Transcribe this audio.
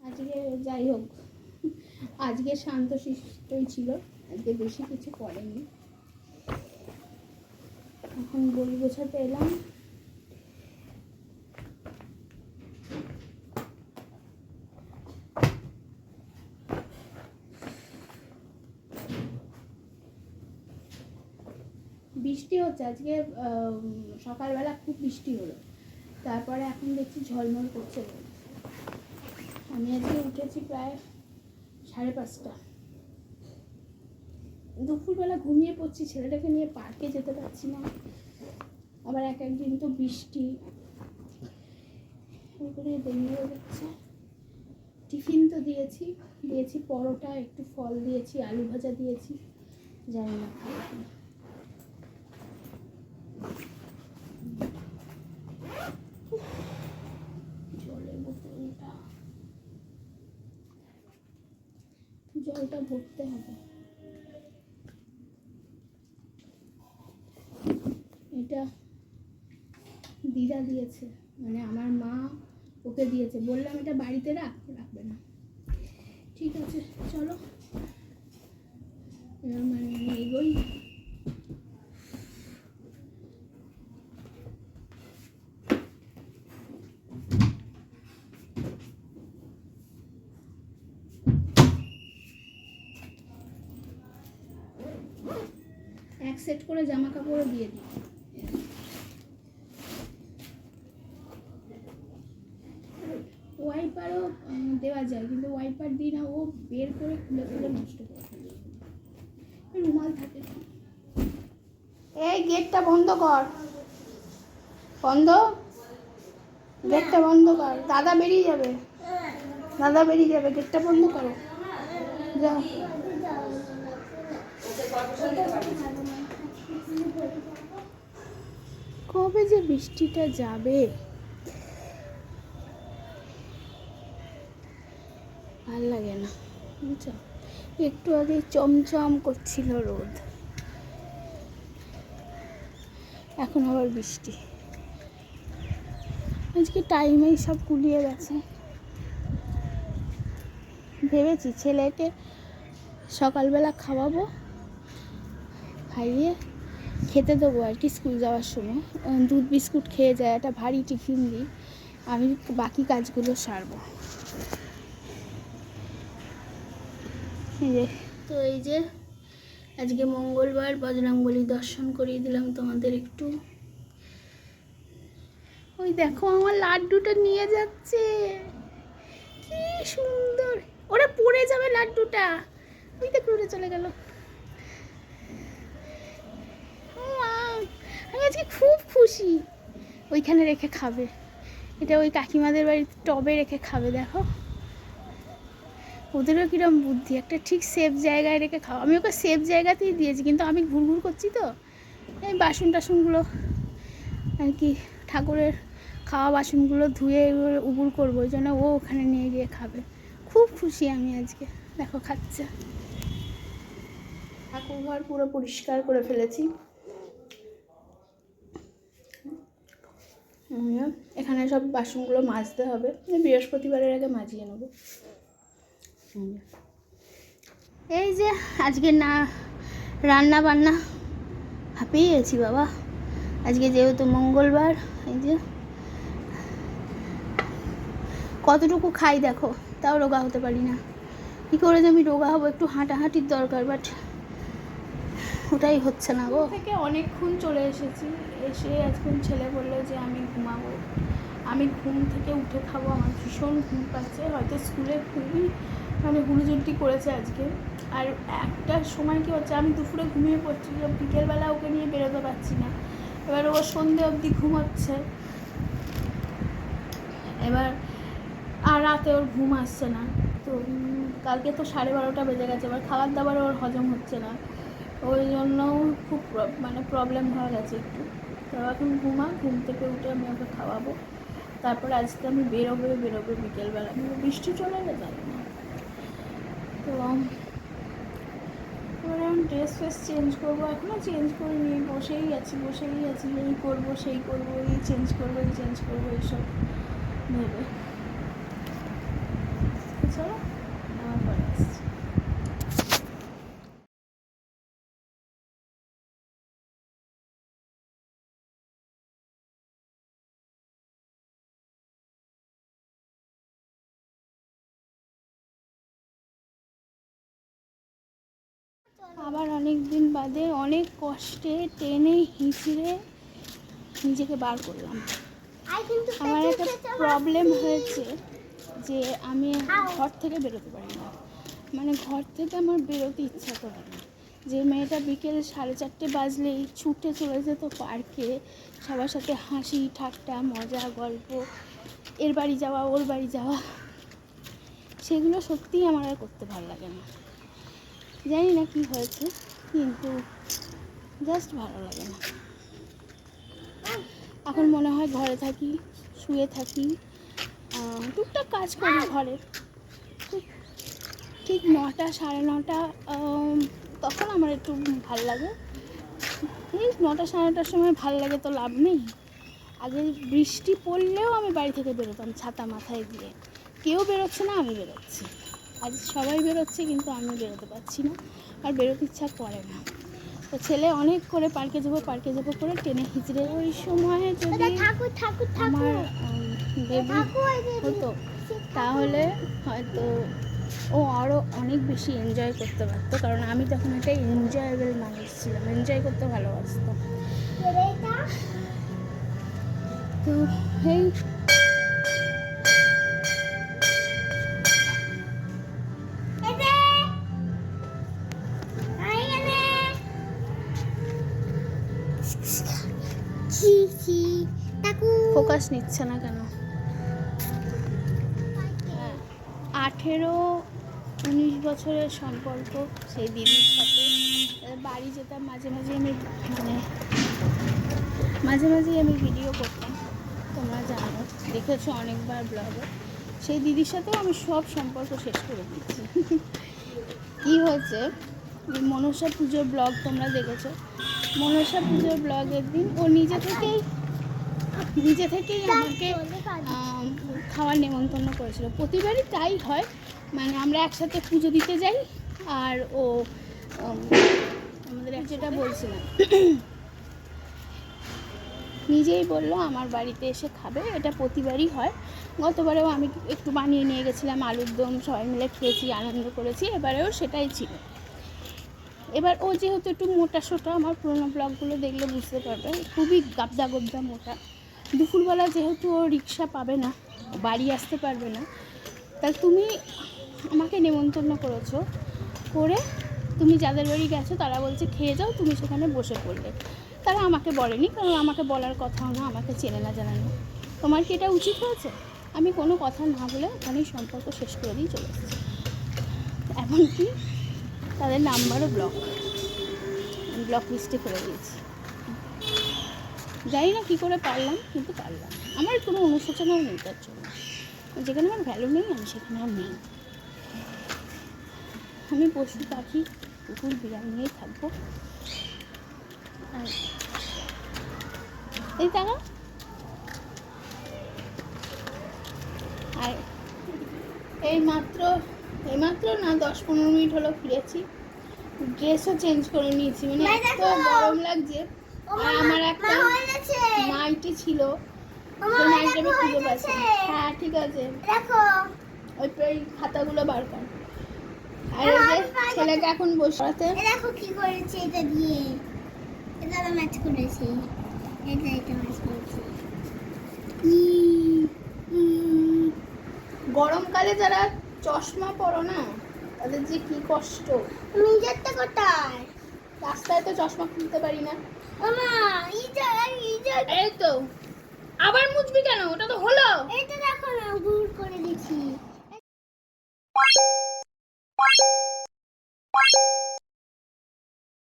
আজকে যাই হোক, আজকে শান্তশিষ্টই ছিল, আজকে বেশি কিছু করেনি। এখন বই গোছাতে এলাম। বৃষ্টি হচ্ছে আজকে, সকালবেলা খুব বৃষ্টি হলো, তারপরে এখন দেখছি ঝলমল করছে। আমি আজকে উঠেছি প্রায় 5:30। দুপুরবেলা ঘুমিয়ে পড়ছি, ছেলেটাকে নিয়ে পার্কে যেতে পারছি না, আবার এক একদিন তো বৃষ্টি করে দেরি হয়ে যাচ্ছে। টিফিন তো দিয়েছি পরোটা, একটু ফল দিয়েছি, আলু ভাজা দিয়েছি, জানি না খাবো কিনা। জলটা ভরতে হবে। এটা দিদা দিয়েছে, মানে আমার মা ওকে দিয়েছে, বললাম এটা বাড়িতে রাখবে না। ঠিক আছে চলো মানে এগোই। এক সেট করে জামা কাপড়ও দিয়ে দিই। ওয়াইপারও দেওয়া যায়, কিন্তু ওয়াইপার দিই না, ও বের করে খুলে খুলে নষ্ট করে ফেলে। রুমাল থাকে। এই গেটটা বন্ধ কর, গেটটা বন্ধ কর, দাদা বেরিয়ে যাবে, গেটটা বন্ধ করো। যাও। কবে যে বৃষ্টিটা যাবে ভাল লাগে না, বুঝছো? একটু আগে চমচম করছিল রোদ, এখন আবার বৃষ্টি। আজকে টাইমেই সব কুলিয়ে গেছে। ভেবেছি ছেলেকে সকালবেলা খাওয়াবো, খাইয়ে খেতে দেবো আর কি, স্কুল যাওয়ার সময় দুধ বিস্কুট খেয়ে যায়, একটা ভারী টিফিন দিই, আমি বাকি কাজগুলো সারবো। তো এই যে আজকে মঙ্গলবার, বজরংবলী দর্শন করিয়ে দিলাম তোমাদের একটু। ওই দেখো আমার লাড্ডুটা নিয়ে যাচ্ছে, কি সুন্দর, ওরা পড়ে যাবে লাড্ডুটা, ওই দেখো উড়ে চলে গেল। আমি আজকে খুব খুশি। ওইখানে রেখে খাবে, এটা ওই কাকিমাদের বাড়িতে টবে রেখে খাবে। দেখো ওদেরও কিরম বুদ্ধি, একটা ঠিক সেফ জায়গায় রেখে খাও। আমি ওকে সেফ জায়গাতেই দিয়েছি, কিন্তু আমি ঘুরঘুর করছি তো, এই বাসন টাসনগুলো আর কি, ঠাকুরের খাওয়া বাসনগুলো ধুয়ে উবুর করবো, ওই জন্য ও ওখানে নিয়ে গিয়ে খাবে। খুব খুশি আমি আজকে, দেখো খাচ্ছে। ঠাকুর ঘর পুরো পরিষ্কার করে ফেলেছি, এখানে সব বাসনগুলো মাজতে হবে, বৃহস্পতিবারের আগে মাজিয়ে নেবো। এই যে আজকে না রান্না বান্না হাঁপিয়ে গেছি বাবা, আজকে যেহেতু মঙ্গলবার। এই যে কতটুকু খাই দেখো, তাও রোগা হতে পারি না। কী করে যে আমি রোগা হবো, একটু হাঁটাহাঁটির দরকার, বাট ওটাই হচ্ছে না গো। থেকে অনেকক্ষণ চলে এসেছি, এসে আজকে ছেলে বললো যে আমি ঘুমাবো, আমি ঘুম থেকে উঠে খাবো, আমার ভীষণ ঘুম পাচ্ছে। হয়তো স্কুলে খুবই মানে হুড়োজুড়ি করেছে আজকে। আর একটা সময় কী হচ্ছে, আমি দুপুরে ঘুমিয়ে পড়ছি, বিকেলবেলা ওকে নিয়ে বেরোতে পারছি না, এবার ও সন্ধে অবধি ঘুমাচ্ছে, এবার আর রাতে ওর ঘুম আসছে না। তো কালকে তো 12:30 বেজে গেছে, এবার খাবার দাবার ওর হজম হচ্ছে না, ওই জন্য খুব মানে প্রবলেম হয়ে গেছে একটু। তো এখন ঘুম থেকে উঠে আমি ওকে খাওয়াবো, তারপরে আজকে আমি বেরোবে বিকেলবেলা, বৃষ্টি চলে গেছে না। তো এখন ড্রেস ফ্রেস চেঞ্জ করবো, এখনও চেঞ্জ করিনি, বসেই আছি, এই করবো সেই করবো, এই চেঞ্জ করবো এইসব ভেবে। চলো আমার পরে আসছি। আবার অনেক দিন বাদে অনেক কষ্টে টেনে হিঁচড়ে নিজেকে বার করলাম। আমার একটা প্রবলেম হয়েছে যে আমি ঘর থেকে বেরোতে পারি না, মানে ঘর থেকে আমার বেরোতে ইচ্ছা করে না। যে মেয়েটা বিকেল 4:30 বাজলেই ছুটে চলে যেত পার্কে, সবার সাথে হাসি ঠাট্টা মজা গল্প, এর বাড়ি যাওয়া ওর বাড়ি যাওয়া, সেগুলো সত্যিই আমার আর করতে ভালো লাগে না। জানি না কী হয়েছে, কিন্তু জাস্ট ভালো লাগে না। এখন মনে হয় ঘরে থাকি, শুয়ে থাকি, টুকটাক কাজ করি ঘরে, ঠিক 9টা 9:30 তখন আমার একটু ভালো লাগে। এই 9টা 9:30টার সময় ভালো লাগে তো লাভ নেই। আগে বৃষ্টি পড়লেও আমি বাড়ি থেকে বেরোতাম ছাতা মাথায় দিয়ে। কেউ বেরোচ্ছে না, আমি বেরোচ্ছি। আজ সবাই বেরোচ্ছে কিন্তু আমি বেরোতে পারছি না, আর বেরোতে ইচ্ছা করে না। তো ছেলে অনেক করে পার্কে যাবো করে টেনে হিচড়ে, ওই সময় যদি আমার বেবি হতো তাহলে হয়তো ও আরও অনেক বেশি এনজয় করতে পারতো, কারণ আমি তখন একটা এনজয়েবল মানুষ ছিলাম, এনজয় করতে ভালোবাসতাম। তো এই ফোকাস নিচ্ছে না কেন? 18-19 বছরের সম্পর্ক সেই দিদির সাথে। বাড়ি যেতাম মাঝে মাঝেই আমি ভিডিও করতাম, তোমরা জানো, দেখেছো অনেকবার ব্লগে। সেই দিদির সাথেও আমি সব সম্পর্ক শেষ করে দিয়েছি। কী হয়েছে, মনসা পুজোর ব্লগ তোমরা দেখেছো। মনসা পুজোর ব্লগের দিন ও নিজে থেকেই আমাকে খাওয়ার নেমন্তন্ন করেছিল। প্রতিবারই তাই হয়, মানে আমরা একসাথে পুজো দিতে যাই, আর ও আমাদের যেটা বলছিলাম নিজেই বললো আমার বাড়িতে এসে খাবে, এটা প্রতিবারই হয়। গতবারেও আমি একটু বানিয়ে নিয়ে গেছিলাম আলুর দম, সবাই মিলে খেয়েছি, আনন্দ করেছি, এবারেও সেটাই ছিল। এবার ও যেহেতু একটু মোটা সোটা, আমার পুরোনো ব্লগগুলো দেখলে বুঝতে পারবে, খুবই গাবদা মোটা। দুপুরবেলা যেহেতু ও রিক্সা পাবে না, বাড়ি আসতে পারবে না, তাই তুমি আমাকে নেমন্তন্ন করেছো, করে তুমি যাদের বাড়ি গেছো তারা বলছে খেয়ে যাও, তুমি সেখানে বসে পড়লে। তারা আমাকে বলেনি, কারণ আমাকে বলার কথাও না, আমাকে চেনে না জানানো। তোমার কি এটা উচিত হয়েছে? আমি কোনো কথা না বলে ওখানেই সম্পর্ক শেষ করে দিয়ে চলে এসেছি। এমনকি তাদের নাম্বারও ব্লক লিস্টে করে দিয়েছি। জানি না কী করে পারলাম, কিন্তু পারলাম। আমার কোনো অনুশোচনাও নেই তার জন্য। যেখানে আমার ভ্যালু নেই আমি সেখানে আর নেই। আমি পশু পাখি কুকুর বিড়াল নিয়েই থাকবো। আর এই টাকা, আর এইমাত্র না 10-15 মিনিট হলো ফিরেছি। ড্রেসও চেঞ্জ করে নিয়েছি, মানে এত গরম লাগছে। আর আমার একটা নাইটি ছিল, সেই নাইটি আমি খুঁজে পাচ্ছি। হ্যাঁ ঠিক আছে, ওই খাতাগুলো বার কর। আর এই যে ছেলেকে এখন বসাতে দেখো কি করেছে, এটা দিয়ে এটা ম্যাচ করেছে, এটা ম্যাচ করেছে। গরমকালে যারা চশমা পরো না, তাদের যে কি কষ্ট। নিজেরটা কোথায়? রাস্তায় তো চশমা খুলতে পারি না। মামা এই এই তো